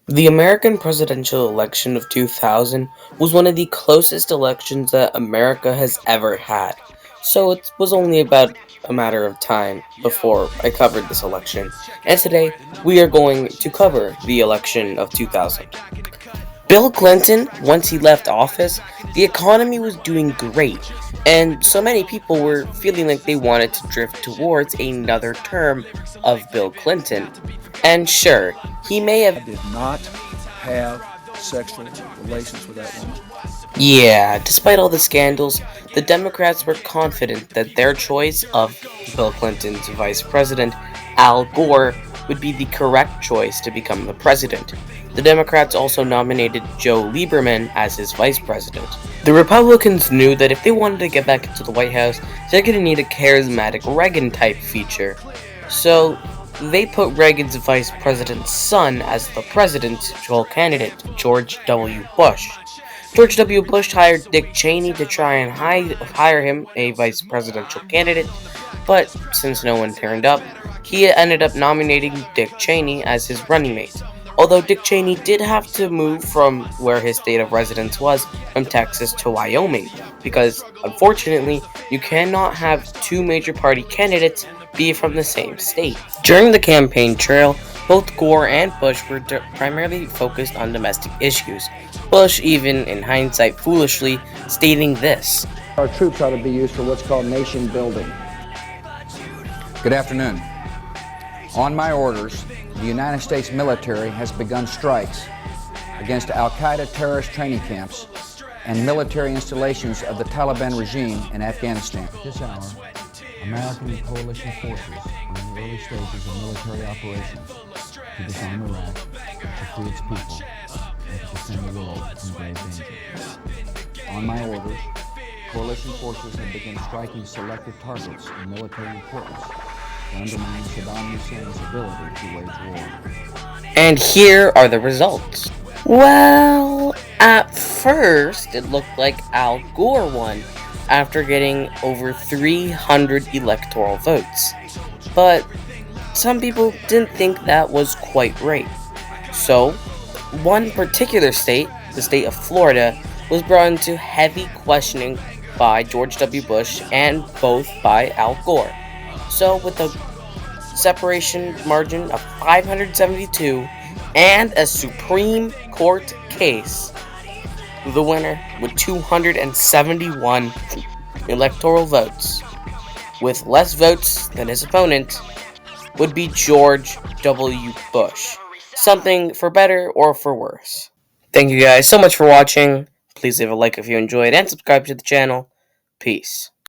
The American presidential election of 2000 was one of the closest elections that America has ever had, so it was only about a matter of time before I covered this election. And today, we are going to cover the election of 2000. Bill Clinton, once he left office, the economy was doing great, and so many people were feeling like they wanted to drift towards another term of Bill Clinton. And sure, he may have. I did not have sexual relations with that woman. Yeah, despite all the scandals, the Democrats were confident that their choice of Bill Clinton's vice president, Al Gore, would be the correct choice to become the president. The Democrats also nominated Joe Lieberman as his vice president. The Republicans knew that if they wanted to get back into the White House, they're going to need a charismatic Reagan type feature. So they put Reagan's vice president's son as the presidential candidate, George W. Bush. George W. Bush hired Dick Cheney to try and hire him a vice presidential candidate, but since no one turned up, he ended up nominating Dick Cheney as his running mate. Although Dick Cheney did have to move from where his state of residence was, from Texas to Wyoming, because unfortunately, you cannot have two major party candidates be from the same state. During the campaign trail, both Gore and Bush were primarily focused on domestic issues. Bush, even in hindsight, foolishly stating this. Our troops ought to be used for what's called nation building. Good afternoon. On my orders, the United States military has begun strikes against Al-Qaeda terrorist training camps and military installations of the Taliban regime in Afghanistan. At this hour, American and coalition forces are in the early stages of military operations to disarm Iraq, to free its people, and to defend the world from grave danger. On my orders, coalition forces have begun striking selected targets of military importance to undermine Saddam Hussein's ability to wage war. And here are the results. Well, at first, it looked like Al Gore won after getting over 300 electoral votes. But some people didn't think that was quite right. So, one particular state, the state of Florida, was brought into heavy questioning by George W. Bush and both by Al Gore. So, with a separation margin of 572 and a Supreme Court case, the winner with 271 electoral votes, with less votes than his opponent, would be George W. Bush. Something for better or for worse. Thank you guys so much for watching. Please leave a like if you enjoyed and subscribe to the channel. Peace.